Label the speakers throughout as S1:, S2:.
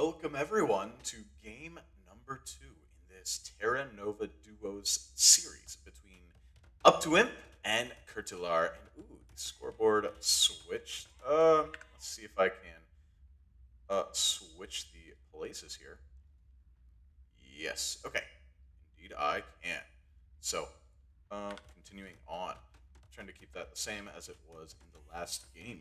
S1: welcome everyone to game number 2 in this Terra Nova Duos series between Up2Imp and Kurtular. And ooh, the scoreboard switched. Let's see if I can switch the places here. Yes, okay. Indeed I can. So, continuing on. Trying to keep that the same as it was in the last game.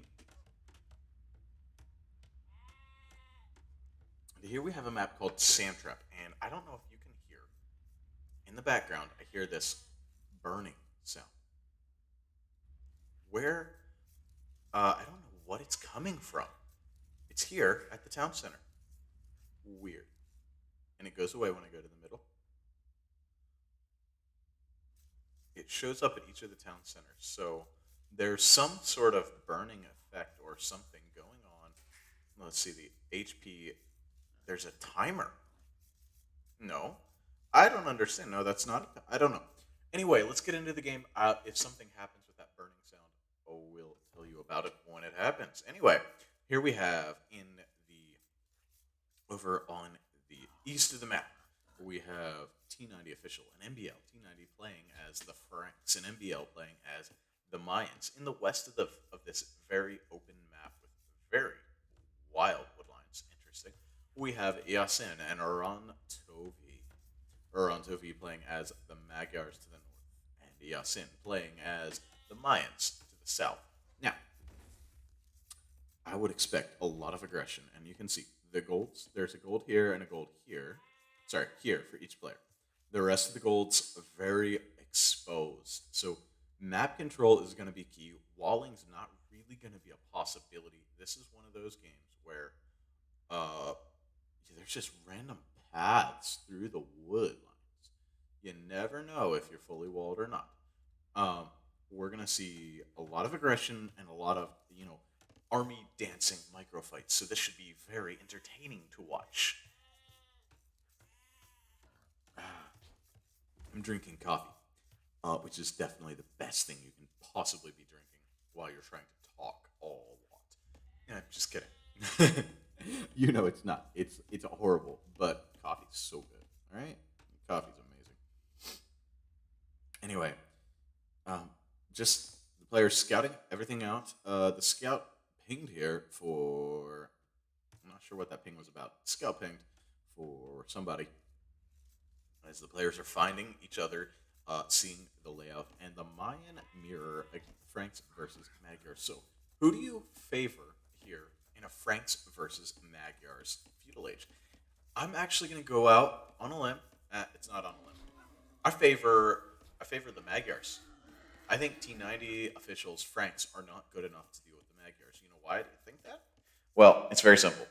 S1: Here we have a map called Sandtrap, and I don't know if you can hear. In the background, I hear this burning sound. Where? I don't know what it's coming from. It's here at the town center. Weird. And it goes away when I go to the middle. It shows up at each of the town centers. So there's some sort of burning effect or something going on. Let's see, the HP. There's a timer. No. I don't understand. No, that's not. I don't know. Anyway, let's get into the game. If something happens with that burning sound, we'll tell you about it when it happens. Anyway, here we have over on the east of the map, we have T90 official and MBL. T90 playing as the Franks and MBL playing as the Mayans. In the west of this very open map with very wild woodlines. Interesting. We have Yasin and ronotovi. Ronotovi playing as the Magyars to the north, and Yasin playing as the Mayans to the south. Now, I would expect a lot of aggression, and you can see the golds. There's a gold here and a gold here. Sorry, here for each player. The rest of the golds very exposed. So map control is going to be key. Walling's not really going to be a possibility. This is one of those games where there's just random paths through the wood lines. You never know if you're fully walled or not. We're going to see a lot of aggression and a lot of, army dancing micro fights. So this should be very entertaining to watch. I'm drinking coffee, which is definitely the best thing you can possibly be drinking while you're trying to talk all lot. Yeah, just kidding. You know it's not. It's horrible, but coffee's so good. All right, coffee's amazing. Anyway, just the players scouting everything out. The scout pinged here for. I'm not sure what that ping was about. Scout pinged for somebody as the players are finding each other, seeing the layout, and the Mayan mirror Franks versus Magyars. So, who do you favor here in a Franks versus Magyars feudal age? I'm actually going to go out on a limb. It's not on a limb. I favor the Magyars. I think T90 officials Franks are not good enough to deal with the Magyars. You know why do you think that? Well, it's very simple.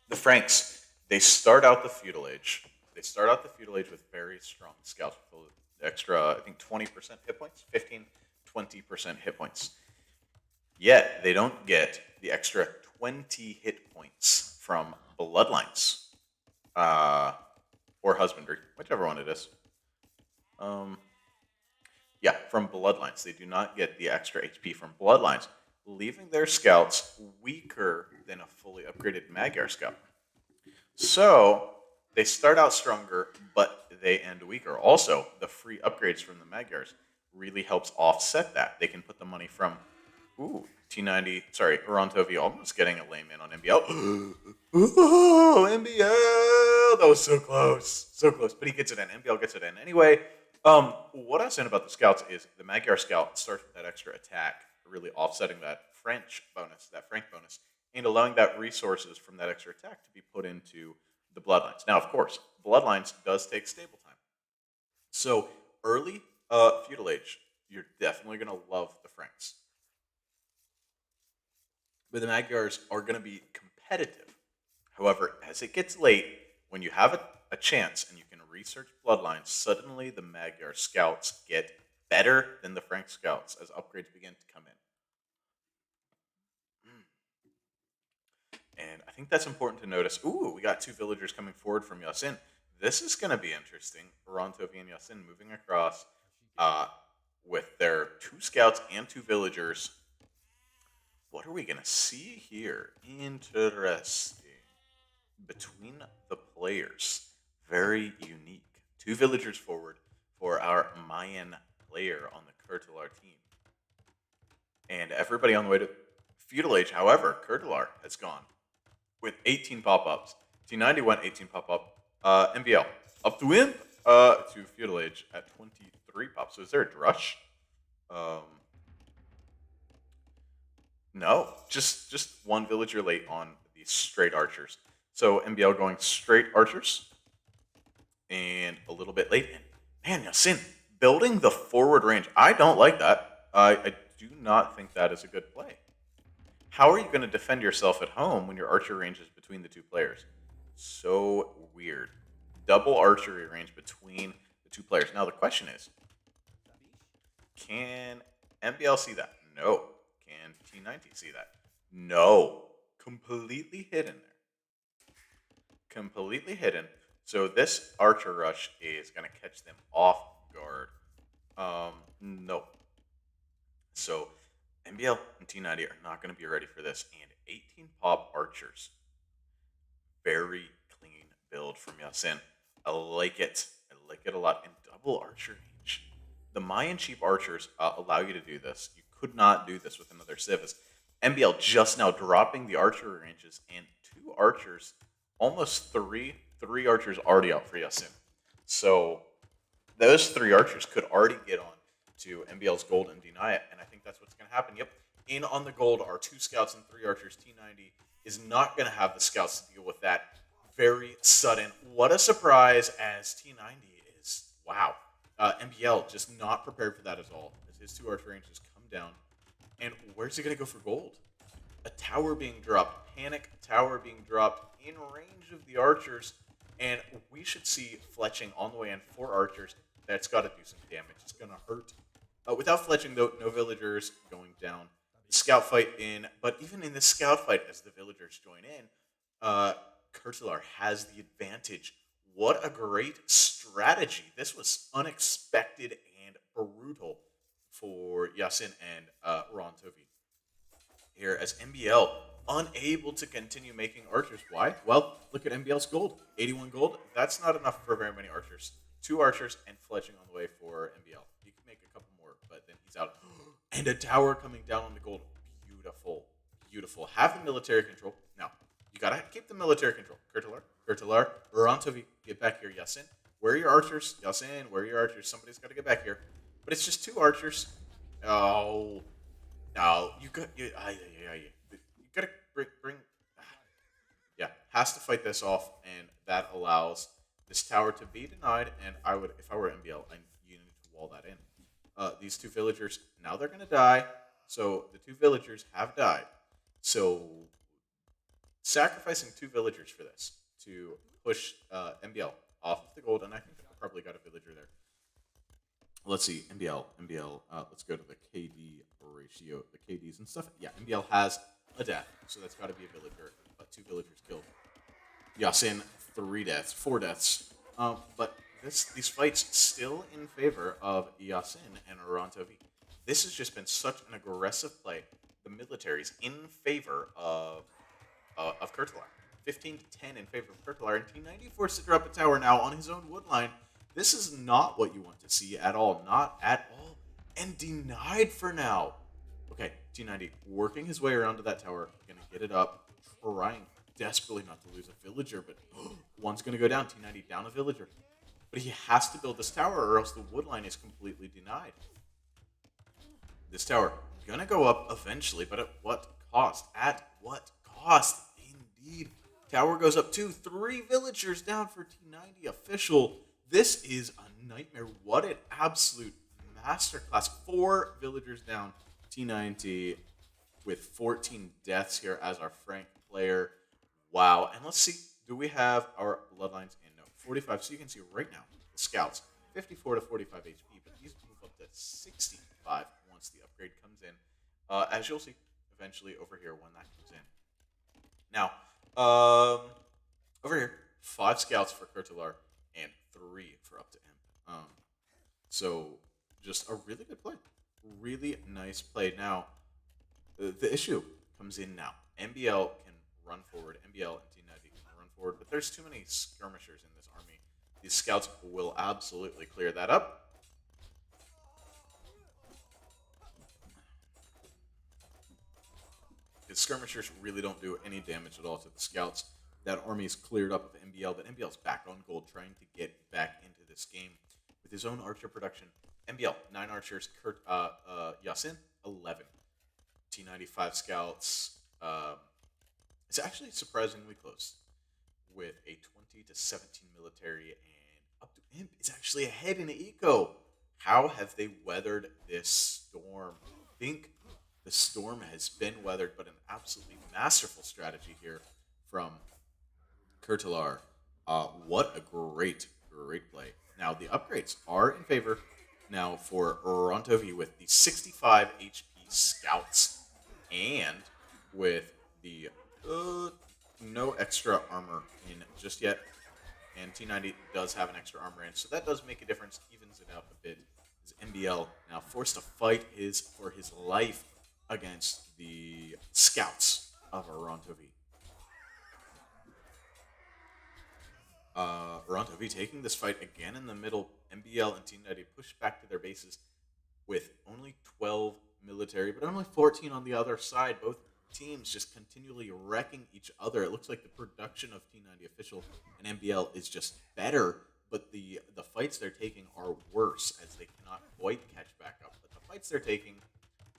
S1: The Franks, they start out the feudal age. They start out the feudal age with very strong scouts with extra, I think, 20% hit points, 15, 20% hit points. Yet, they don't get the extra 20 hit points from bloodlines or husbandry, whichever one it is. Yeah, from bloodlines. They do not get the extra HP from bloodlines, leaving their scouts weaker than a fully upgraded Magyar scout. So, they start out stronger, but they end weaker. Also, the free upgrades from the Magyars really helps offset that. They can put the money from, T90, sorry, ronotovi almost getting a layman on MBL. Ooh, MBL! That was so close. So close, but he gets it in. MBL gets it in. Anyway, what I was saying about the scouts is the Magyar scout starts with that extra attack, really offsetting that Frank bonus, and allowing that resources from that extra attack to be put into the bloodlines. Now, of course, bloodlines does take stable time. So early feudal age, you're definitely going to love the Franks. But the Magyars are going to be competitive. However, as it gets late, when you have a chance and you can research bloodlines, suddenly the Magyar scouts get better than the Frank scouts as upgrades begin to come in. And I think that's important to notice. Ooh, we got 2 villagers coming forward from Yasin. This is going to be interesting. ronotovi and Yasin moving across with their 2 scouts and 2 villagers. What are we going to see here? Interesting. between the players. Very unique. 2 villagers forward for our Mayan player on the Kurtular team. And everybody on the way to Feudal Age. However, Kurtular has gone with 18 pop-ups. T90 went 18 pop-up. MBL. Up2Imp to Feudal Age at 23 pops. So is there a drush? No, just one villager late on the straight archers. So MBL going straight archers, and a little bit late. And man, Yasin building the forward range. I don't like that. I do not think that is a good play. How are you going to defend yourself at home when your archer range is between the 2 players? So weird. Double archery range between the 2 players. Now the question is, can MBL see that? No. Can T90 see that? No. Completely hidden there. Completely hidden. So this archer rush is going to catch them off guard. No. So MBL and T90 are not going to be ready for this. And 18 pop archers. Very clean build from Yasin. I like it. I like it a lot. And double archer range. The Mayan cheap archers allow you to do this. You could not do this with another civ. MBL just now dropping the archer ranges, and 2 archers, almost three archers already out for Yasin. So those 3 archers could already get on to MBL's gold and deny it, and I think that's what's going to happen. Yep, in on the gold are 2 scouts and 3 archers. T90 is not going to have the scouts to deal with that. Very sudden. What a surprise, as T90 is, wow. MBL just not prepared for that at all, as his 2 archer ranges come down. And where's he going to go for gold? A tower being dropped. Panic tower being dropped in range of the archers. And we should see fletching on the way in 4 archers. That's got to do some damage. It's going to hurt. Without fletching, though, no villagers going down. Scout fight in. But even in the scout fight, as the villagers join in, Kurtular has the advantage. What a great strategy. This was unexpected and brutal for Yasin and ronotovi here, as MBL unable to continue making archers. Why? Well, look at MBL's gold. 81 gold. That's not enough for very many archers. 2 archers and fletching on the way for MBL. You can make a couple more, but then he's out. And a tower coming down on the gold. Beautiful. Beautiful. Have the military control. Now, you gotta keep the military control. Kurtular, ronotovi, get back here, Yasin. Where are your archers? Yasin, where are your archers? Somebody's got to get back here. But it's just 2 archers. Oh, no, you gotta bring. Yeah, has to fight this off, and that allows this tower to be denied. And I would, if I were MBL, you need to wall that in. These 2 villagers, now they're gonna die. So the 2 villagers have died. So sacrificing 2 villagers for this to push MBL off of the gold, and I think I probably got a villager there. Let's see, MBL. Let's go to the KD ratio, the KDs and stuff. Yeah, MBL has a death, so that's got to be a villager. 2 villagers killed. Yasin, 4 deaths. But these fights still in favor of Yasin and ronotovi. This has just been such an aggressive play. The military's in favor of Kurtular. 15 to 10 in favor of Kurtular, and T90 forced to drop a tower now on his own wood line. This is not what you want to see at all. Not at all. And denied for now. Okay, T90 working his way around to that tower. Gonna get it up. Trying desperately not to lose a villager, but one's gonna go down. T90 down a villager. But he has to build this tower, or else the wood line is completely denied. This tower gonna go up eventually, but at what cost? At what cost? Indeed. Tower goes up 2, 3 villagers down for T90 official. This is a nightmare. What an absolute masterclass. 4 villagers down. T90 with 14 deaths here as our Frank player. Wow. And let's see. Do we have our bloodlines in? No. 45. So you can see right now, the scouts, 54 to 45 HP. But these move up to 65 once the upgrade comes in. As you'll see eventually over here when that comes in. Now, over here, 5 scouts for Kurtular and 3 for Up2Imp. So just a really good play. Really nice play. Now, the issue comes in now. MBL can run forward. MBL and T90 can run forward, but there's too many skirmishers in this army. These scouts will absolutely clear that up. The skirmishers really don't do any damage at all to the scouts. That army is cleared up of MBL, but MBL's back on gold, trying to get back into this game with his own archer production. MBL, 9 archers, Yasin, 11. T95 scouts, it's actually surprisingly close with a 20 to 17 military, and Up2Imp is actually ahead in eco. How have they weathered this storm? I think the storm has been weathered, but an absolutely masterful strategy here from Kurtular. What a great play. Now, the upgrades are in favor now for ronotovi with the 65 HP scouts and with the no extra armor in just yet. And T90 does have an extra armor in, so that does make a difference, evens it out a bit. As MBL now forced to fight for his life against the scouts of ronotovi. ronotovi taking this fight again in the middle. MBL and T90 push back to their bases with only 12 military, but only 14 on the other side. Both teams just continually wrecking each other. It looks like the production of T90 official and MBL is just better, but the fights they're taking are worse as they cannot quite catch back up. But the fights they're taking,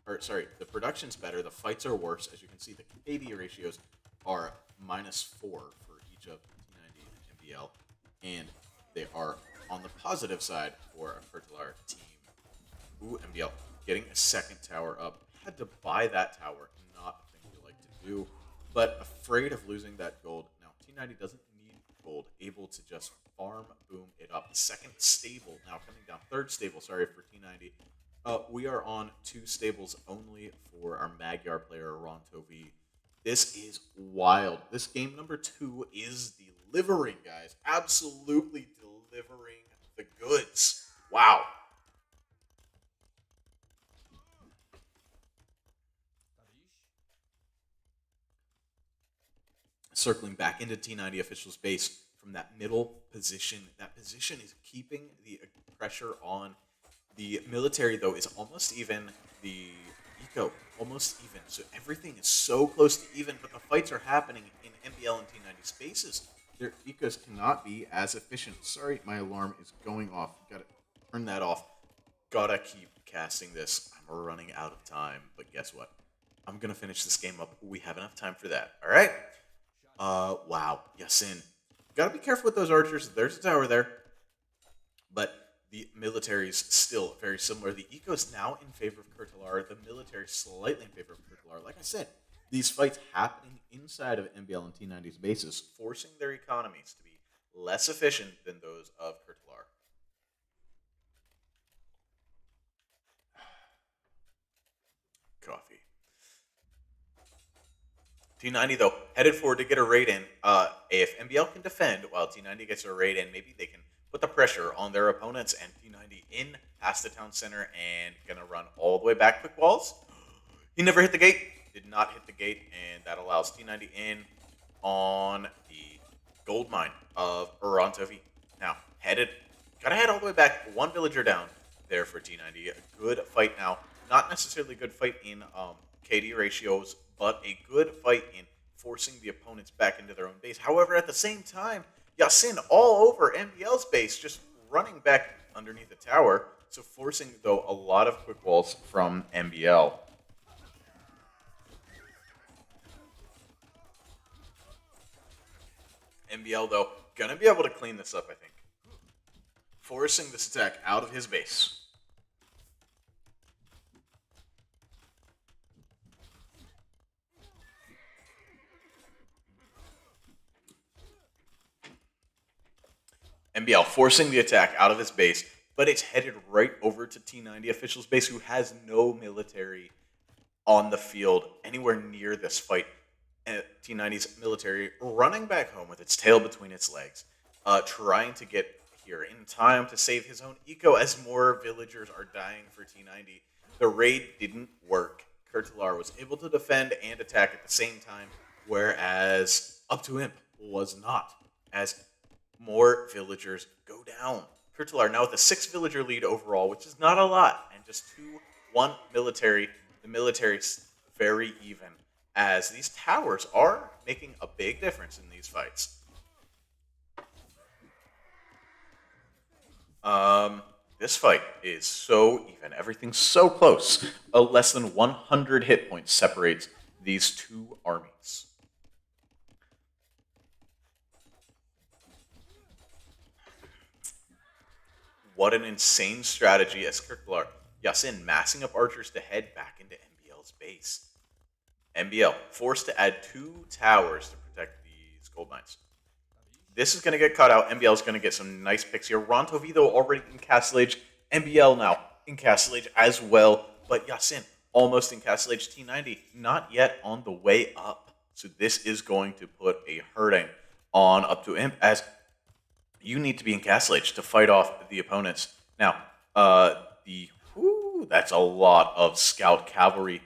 S1: the production's better, the fights are worse. As you can see, the KD ratios are -4 for each of T90 and MBL, and they are on the positive side for a Kurtular team. Ooh, MBL getting a second tower up. Had to buy that tower, not a thing you like to do, but afraid of losing that gold. Now, T90 doesn't need gold, able to just farm, boom it up. Second stable now coming down. Third stable, sorry, for T90. We are on 2 stables only for our Magyar player, ronotovi. This is wild. This game number 2 is delivering, guys. Absolutely delivering the goods. Wow. Circling back into T90 official's base from that middle position. That position is keeping the pressure on. The military, though, is almost even. The eco, almost even. So everything is so close to even, but the fights are happening in MBL and T90 spaces. Their ecos cannot be as efficient. Sorry, my alarm is going off. Gotta turn that off. Gotta keep casting this. I'm running out of time, but guess what? I'm gonna finish this game up. We have enough time for that. All right. Wow. Yasin. Gotta be careful with those archers. There's a tower there. But the military is still very similar. The eco is now in favor of Kurtular. The military is slightly in favor of Kurtular. Like I said, these fights happening inside of MBL and T90's bases, forcing their economies to be less efficient than those of Kurtular. Coffee. T90, though, headed forward to get a raid in. If MBL can defend while T90 gets a raid in, maybe they can put the pressure on their opponents, and T90 in past the town center and gonna run all the way back quick walls. He never hit the gate. Did not hit the gate, and that allows T90 in on the gold mine of ronotovi. Now, gotta head all the way back. 1 villager down there for T90. A good fight now. Not necessarily a good fight in KD ratios, but a good fight in forcing the opponents back into their own base. However, at the same time, Yasin all over MBL's base, just running back underneath the tower. So forcing, though, a lot of quick walls from MBL. MBL, though, gonna be able to clean this up, I think. Forcing this attack out of his base. MBL forcing the attack out of his base, but it's headed right over to T90 official's base, who has no military on the field anywhere near this fight. T90's military running back home with its tail between its legs, trying to get here in time to save his own eco as more villagers are dying for T90. The raid didn't work. Kurtular was able to defend and attack at the same time, whereas Up2Imp was not, as more villagers go down. Kurtular now with a 6 villager lead overall, which is not a lot, and just 2-1 military. The military's very even, as these towers are making a big difference in these fights. This fight is so even. Everything's so close. Less than 100 hit points separates these two armies. What an insane strategy as Kurtular. Yasin massing up archers to head back into MBL's base. MBL forced to add 2 towers to protect these gold mines. This is going to get cut out. MBL is going to get some nice picks here. ronotovi, though, already in Castle Age. MBL now in Castle Age as well. But Yasin almost in Castle Age. T90 not yet on the way up. So this is going to put a hurting on Up2Imp, as you need to be in Castle Age to fight off the opponents. Now, that's a lot of scout cavalry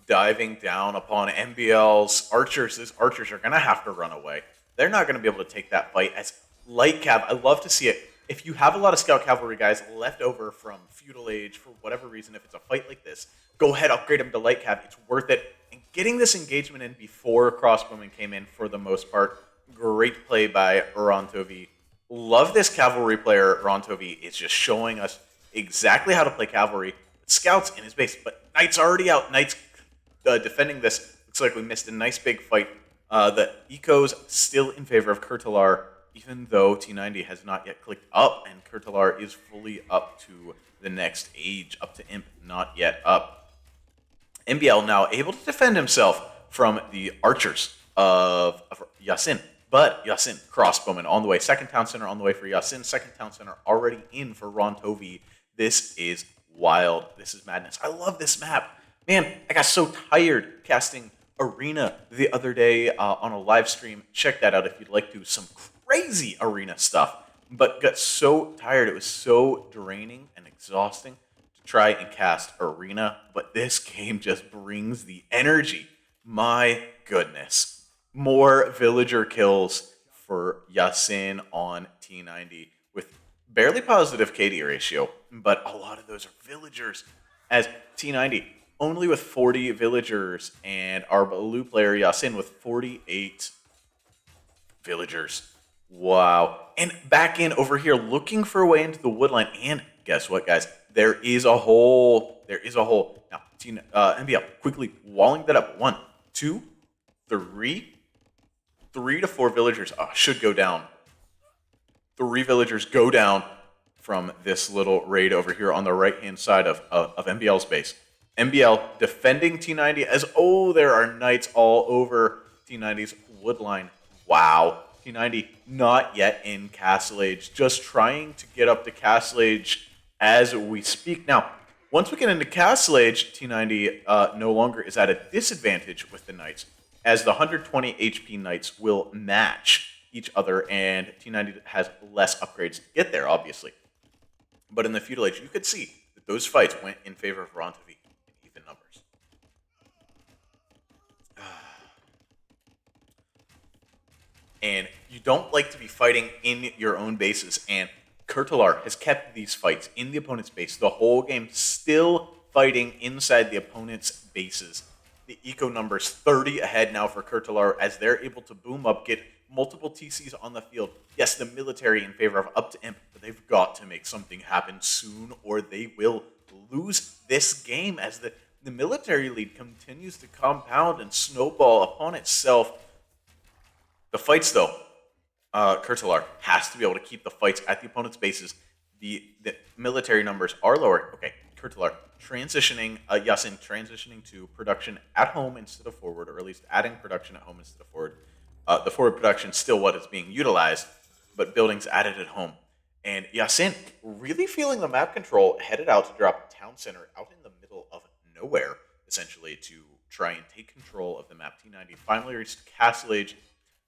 S1: diving down upon MBL's archers. These archers are going to have to run away. They're not going to be able to take that fight as light cav. I love to see it. If you have a lot of scout cavalry guys left over from feudal age for whatever reason, if it's a fight like this, go ahead, upgrade them to light cav. It's worth it. And getting this engagement in before crossbowmen came in for the most part. Great play by ronotovi. Love this cavalry player. ronotovi is just showing us exactly how to play cavalry. Scouts in his base, but Knight's already out. Knight's defending this. Looks like we missed a nice big fight. The eco's still in favor of Kurtular, even though T90 has not yet clicked up, and Kurtular is fully up to the next age. Up2Imp not yet up. MBL now able to defend himself from the archers of Yasin. But Yasin, crossbowman on the way. Second town center on the way for Yasin. Second town center already in for ronotovi. This is wild. This is madness. I love this map. Man, I got so tired casting Arena the other day on a live stream. Check that out if you'd like to. Some crazy Arena stuff. But got so tired. It was so draining and exhausting to try and cast Arena. But this game just brings the energy. My goodness. More villager kills for Yasin on T90 with barely positive KD ratio. But a lot of those are villagers, as T90 only with 40 villagers, and our blue player Yasin with 48 villagers. Wow. And back in over here, looking for a way into the woodline. And guess what, guys? There is a hole. There is a hole. Now, MBL quickly walling that up. 1, 2, 3. 3 to 4 villagers should go down. 3 villagers go down from this little raid over here on the right-hand side of MBL's base. MBL defending T90 as, there are knights all over T90's woodline. Wow. T90 not yet in Castle Age. Just trying to get up to Castle Age as we speak. Now, once we get into Castle Age, T90 no longer is at a disadvantage with the knights, as the 120 HP knights will match each other, and T90 has less upgrades to get there, obviously. But in the feudal age, you could see that those fights went in favor of ronotovi. Numbers. And you don't like to be fighting in your own bases, and Kurtular has kept these fights in the opponent's base the whole game, still fighting inside the opponent's bases. The eco numbers 30 ahead now for Kurtular, as they're able to boom up, get multiple TCs on the field. Yes, the military in favor of Up2Imp, but they've got to make something happen soon, or they will lose this game, as the military lead continues to compound and snowball upon itself. The fights, though, Kurtular has to be able to keep the fights at the opponent's bases. The military numbers are lower. Okay, Kurtular transitioning, Yasin transitioning to production at home instead of forward, or at least adding production at home instead of forward. The forward production still what is being utilized, but buildings added at home. And Yasin really feeling the map control, headed out to drop town center out in the middle of nowhere, essentially, to try and take control of the map. T90 finally reached Castle Age,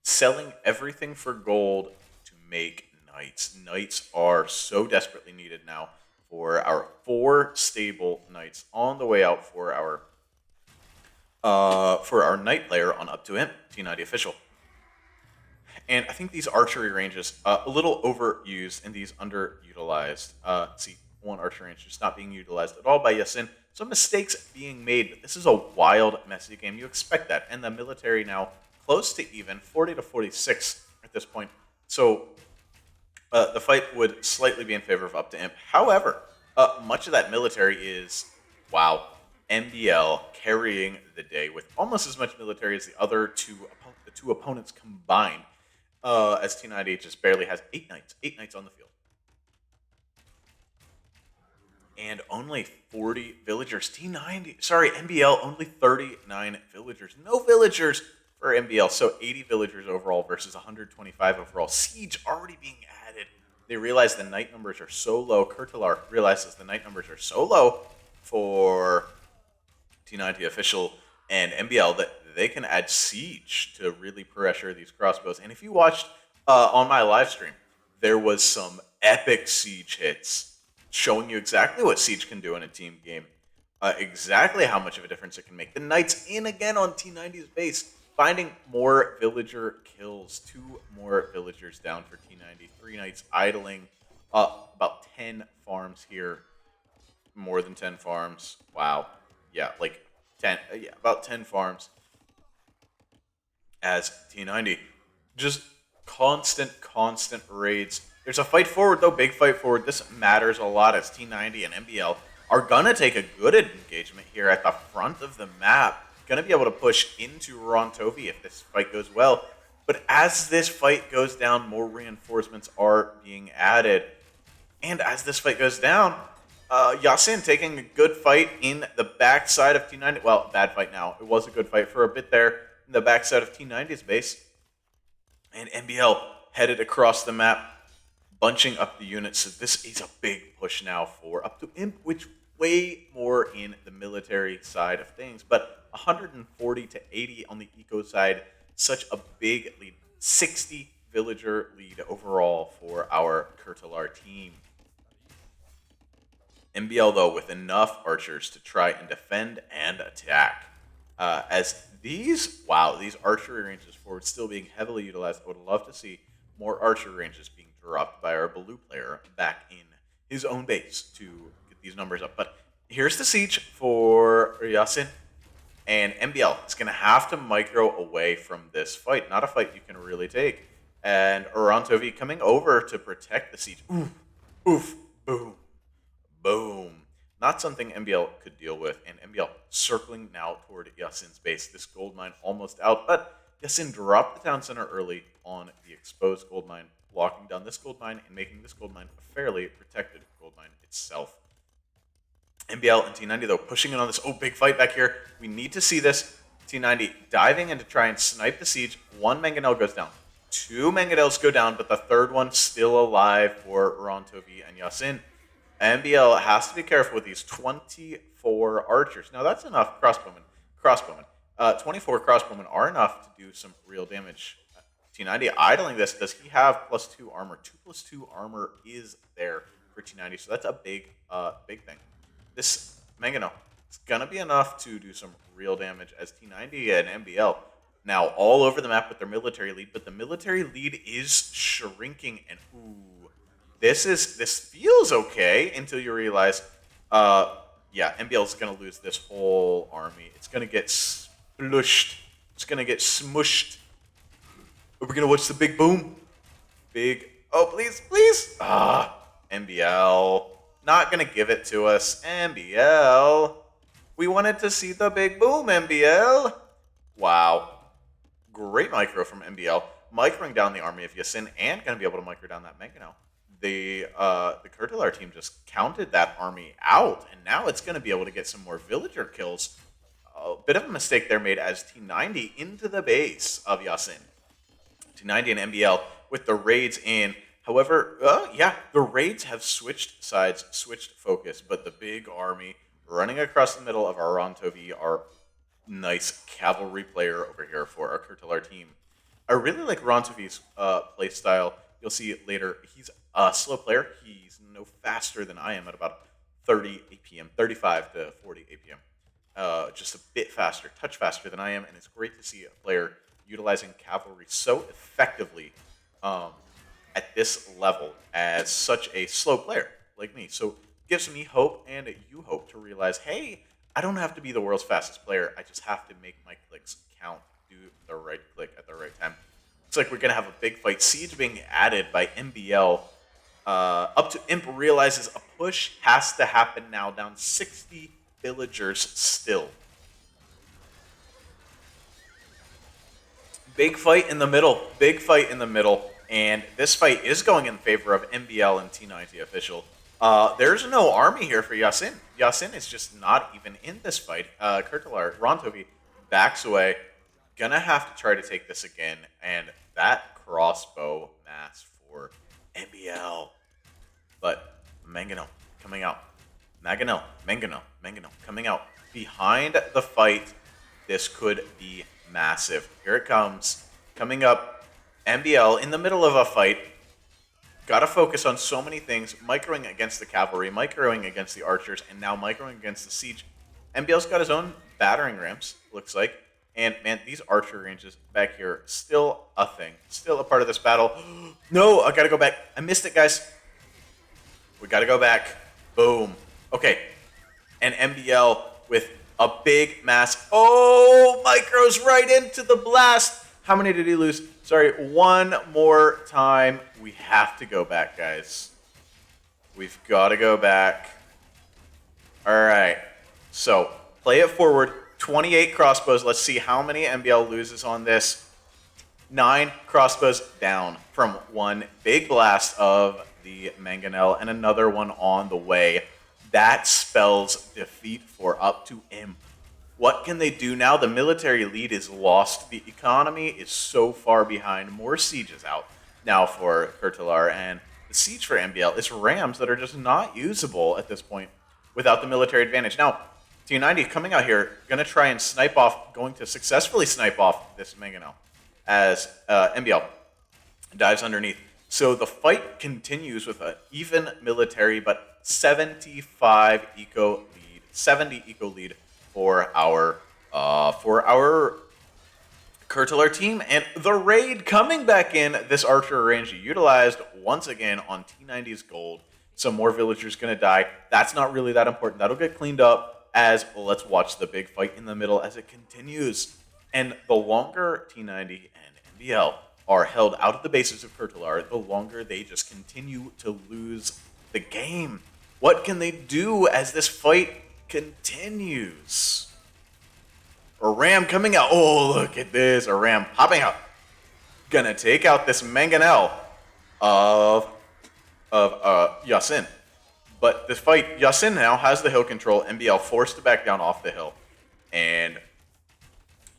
S1: selling everything for gold to make knights. Knights are so desperately needed now for our 4 stable knights on the way out for our knight player on Up2Imp, T90 official. And I think these archery ranges a little overused and these underutilized. See, one archery range just not being utilized at all by Yasin. Some mistakes being made, but this is a wild, messy game. You expect that. And the military now close to even, 40 to 46 at this point. So the fight would slightly be in favor of Up2Imp. However, much of that military is, wow, MBL carrying the day with almost as much military as the other two opponents combined. As T90 just barely has 8 knights on the field. And only 40 villagers. MBL, only 39 villagers. No villagers for MBL, so 80 villagers overall versus 125 overall. Siege already being added. They realize the knight numbers are so low. Kurtular realizes the knight numbers are so low for T90 official and MBL that they can add siege to really pressure these crossbows. And if you watched on my live stream, there was some epic siege hits showing you exactly what siege can do in a team game, exactly how much of a difference it can make. The knights in again on T90's base, finding more villager kills. 2 more villagers down for T90. 3 knights idling. About 10 farms here. More than 10 farms. Wow. Yeah, like 10. Yeah, about 10 farms. As T90 just constant raids. There's a fight forward though, big fight forward. This matters a lot as T90 and MBL are gonna take a good engagement here at the front of the map. Gonna be able to push into ronotovi if this fight goes well. But as this fight goes down, more reinforcements are being added. And as this fight goes down, Yasin taking a good fight in the backside of T90. Well, bad fight now. It was a good fight for a bit there in the backside of T90's base. And MBL headed across the map, bunching up the units. So this is a big push now for Up2Imp, which way more in the military side of things. But 140 to 80 on the eco side, such a big lead. 60 villager lead overall for our Kurtular team. MBL, though, with enough archers to try and defend and attack. As these archery ranges forward still being heavily utilized. I would love to see more archery ranges being dropped by our blue player back in his own base to get these numbers up. But here's the siege for Yasin. And MBL is going to have to micro away from this fight. Not a fight you can really take. And ronotovi coming over to protect the siege. Oof, boom, boom. Not something MBL could deal with. And MBL circling now toward Yasin's base. This gold mine almost out. But Yasin dropped the town center early on the exposed gold mine, locking down this gold mine and making this gold mine a fairly protected gold mine itself. MBL and T90, though, pushing in on this. Oh, big fight back here. We need to see this. T90 diving in to try and snipe the siege. 1 mangonel goes down. 2 mangonels go down, but the third one still alive for ronotovi and Yasin. MBL has to be careful with these 24 archers. Now, that's enough crossbowmen. 24 crossbowmen are enough to do some real damage. T90 idling this. Does he have +2 armor? 2+2 armor is there for T90, so that's a big thing. This mangonel is going to be enough to do some real damage as T90 and MBL now all over the map with their military lead, but the military lead is shrinking, and ooh, this feels okay until you realize, MBL is going to lose this whole army. It's going to get splushed. It's going to get smushed. Are we going to watch the big boom? Oh, please. MBL. Not going to give it to us. MBL. We wanted to see the big boom, MBL. Wow. Great micro from MBL. Microing down the army of Yasin and going to be able to micro down that mangonel. The Kurtular team just counted that army out, and now it's going to be able to get some more villager kills. A bit of a mistake there made as T90 into the base of Yasin. T90 and MBL with the raids in. However, the raids have switched sides, switched focus, but the big army running across the middle of our ronotovi, our nice cavalry player over here for our Kurtular team. I really like ronotovi's play style. You'll see it later. He's a slow player. He's no faster than I am at about 30 APM, 35 to 40 APM. Just a bit faster, touch faster than I am, and it's great to see a player utilizing cavalry so effectively at this level as such a slow player like me. So it gives me hope, and you hope to realize, hey, I don't have to be the world's fastest player. I just have to make my clicks count, do the right click at the right time. Looks like we're going to have a big fight. Siege being added by MBL. Up2Imp realizes a push has to happen now, down 60 villagers still. Big fight in the middle. Big fight in the middle. And this fight is going in favor of MBL and T90 official. There's no army here for Yasin. Yasin is just not even in this fight. Kurtular, ronotovi backs away. Gonna have to try to take this again. And that crossbow mass for MBL. But Mangano coming out. Mangano coming out. Behind the fight, this could be massive. Here it comes. Coming up, MBL in the middle of a fight. Gotta focus on so many things. Microing against the cavalry, microing against the archers, and now microing against the siege. MBL's got his own battering rams, looks like. And man, these archer ranges back here, still a thing. Still a part of this battle. No, I gotta go back. I missed it, guys. We gotta go back. Boom. Okay. And MBL with a big mass. Oh, micros right into the blast. How many did he lose? Sorry, one more time. We have to go back, guys. We've got to go back. All right. So, play it forward. 28 crossbows. Let's see how many MBL loses on this. 9 crossbows down from one big blast of the Mangonel and another one on the way. That spells defeat for Up2Imp. What can they do now? The military lead is lost. The economy is so far behind. More sieges out now for Kurtular, and the siege for MBL is rams that are just not usable at this point without the military advantage. Now, T90 coming out here, going to try and snipe off, going to successfully snipe off this Mangonel as MBL dives underneath. So the fight continues with an even military, but 75 eco lead, 70 eco lead for our Kurtular team. And the raid coming back in. This archer range utilized once again on T90's gold. Some more villagers gonna die. That's not really that important. That'll get cleaned up as let's watch the big fight in the middle as it continues. And the longer T90 and MBL are held out of the bases of Kurtular, the longer they just continue to lose the game. What can they do as this fight continues? A ram coming out. Oh, look at this. A ram popping out. Gonna take out this Mangonel of Yasin. But this fight, Yasin now has the hill control. MBL forced to back down off the hill. And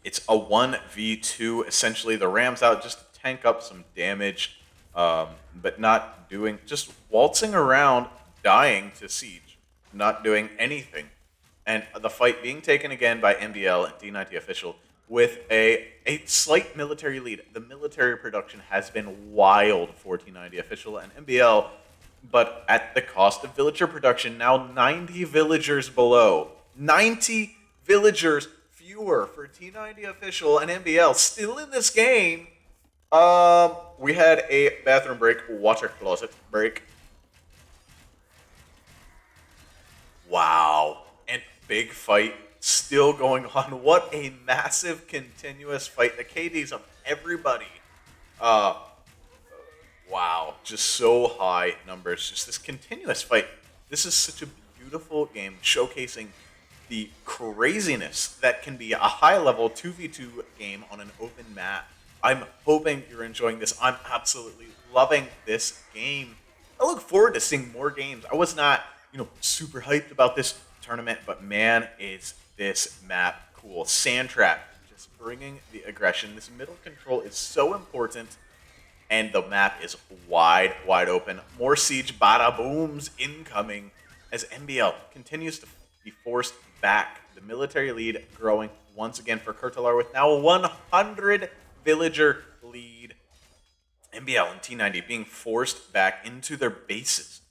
S1: it's a 1v2. Essentially, the ram's out just to tank up some damage. But not doing, just waltzing around, dying to siege. Not doing anything. And the fight being taken again by MBL and T90 official with a slight military lead. The military production has been wild for T90 official and MBL, but at the cost of villager production, now 90 villagers below. 90 villagers fewer for T90 official and MBL still in this game. We had a bathroom break, water closet break. Wow. And big fight still going on. What a massive continuous fight. The KDs of everybody. Wow. Just so high numbers. Just this continuous fight. This is such a beautiful game showcasing the craziness that can be a high-level 2v2 game on an open map. I'm hoping you're enjoying this. I'm absolutely loving this game. I look forward to seeing more games. I was not, super hyped about this tournament, but man, is this map cool. Sand Trap, just bringing the aggression. This middle control is so important, and the map is wide open. More siege bada booms incoming as MBL continues to be forced back. The military lead growing once again for Kurtular with now a 100 villager lead. MBL and T90 being forced back into their bases.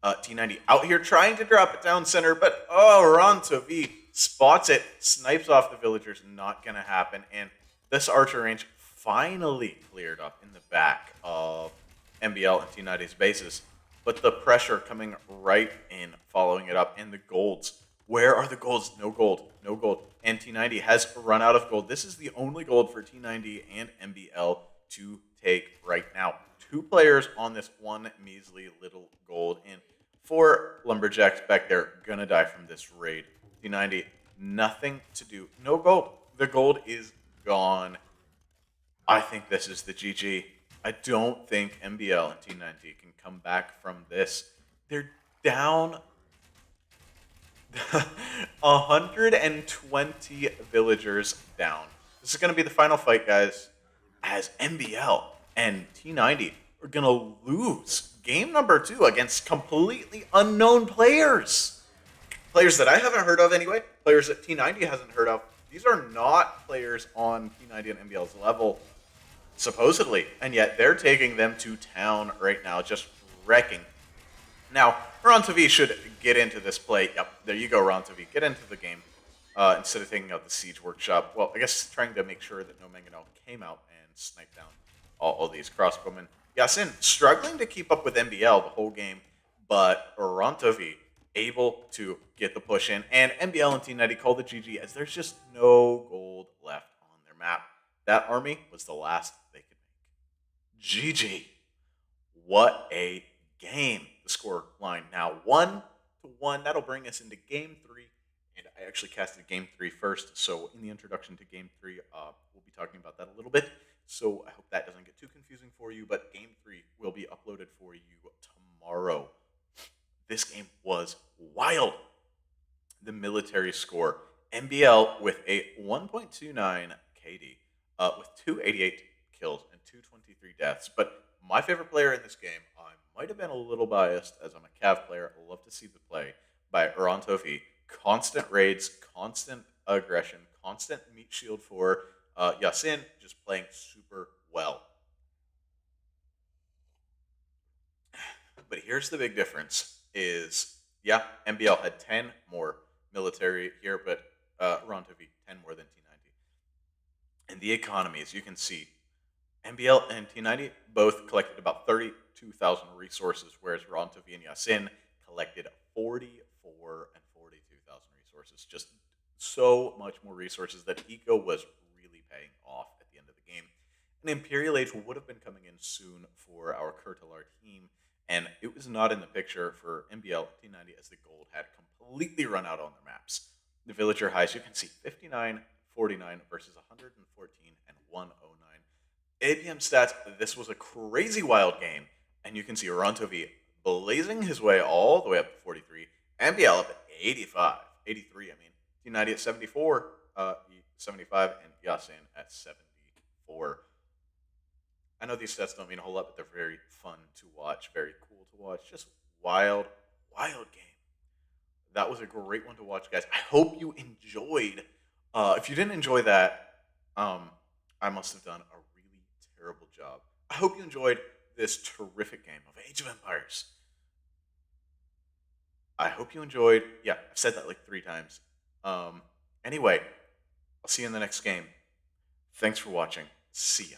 S1: T90 out here trying to drop it down center, but ronotovi spots it, snipes off the villagers. Not going to happen. And this archer range finally cleared up in the back of MBL and T90's bases, but the pressure coming right in, following it up, and the golds. Where are the golds? No gold, no gold. And T90 has run out of gold. This is the only gold for T90 and MBL to take right now. 2 players on this one measly little gold, and 4 lumberjacks back there gonna die from this raid. T90, nothing to do. No gold. The gold is gone. I think this is the GG. I don't think MBL and T90 can come back from this. They're down 120 villagers down. This is going to be the final fight, guys, as MBL and T90 are going to lose game number 2 against completely unknown players. Players that I haven't heard of anyway, players that T90 hasn't heard of. These are not players on T90 and MBL's level, supposedly, and yet they're taking them to town right now, just wrecking. Now, ronotovi should get into this play. Yep, there you go, ronotovi. Get into the game instead of taking out the Siege Workshop. Well, I guess trying to make sure that no Mangonel came out and sniped down all these crossbowmen. Yasin struggling to keep up with MBL the whole game, but ronotovi able to get the push in, and MBL and T90 call the GG as there's just no gold left on their map. That army was the last they could make. GG. What a game. The score line now 1-1. That'll bring us into game 3. And I actually casted game 3 first. So in the introduction to game 3, we'll be talking about that a little bit. So I hope that doesn't get too confusing for you. But game 3 will be uploaded for you tomorrow. This game was wild. The military score. MBL with a 1.29 KD. With 288 kills and 223 deaths. But my favorite player in this game, I might have been a little biased as I'm a Cav player. I love to see the play by ronotovi. Constant raids, constant aggression, constant meat shield for Yasin, just playing super well. But here's the big difference is, yeah, MBL had 10 more military here, but ronotovi 10 more than T90. And the economy, as you can see, MBL and T90 both collected about 32,000 resources, whereas ronotovi and Yasin collected 44 and 42,000 resources. Just so much more resources that eco was really paying off at the end of the game. An Imperial Age would have been coming in soon for our Kurtular team, and it was not in the picture for MBL and T90 as the gold had completely run out on their maps. The villager highs, you can see 59, 49 versus 114 and 109. APM stats, this was a crazy wild game, and you can see ronotovi blazing his way all the way up to 43, MBL up at 85, 83, I mean, T90 at 74, 75, and Yasin at 74. I know these stats don't mean a whole lot, but they're very fun to watch, very cool to watch, just wild, wild game. That was a great one to watch, guys. I hope you enjoyed. If you didn't enjoy that, I must have done a really terrible job. I hope you enjoyed this terrific game of Age of Empires. I hope you enjoyed. Yeah, I've said that like 3 times. Anyway, I'll see you in the next game. Thanks for watching. See ya.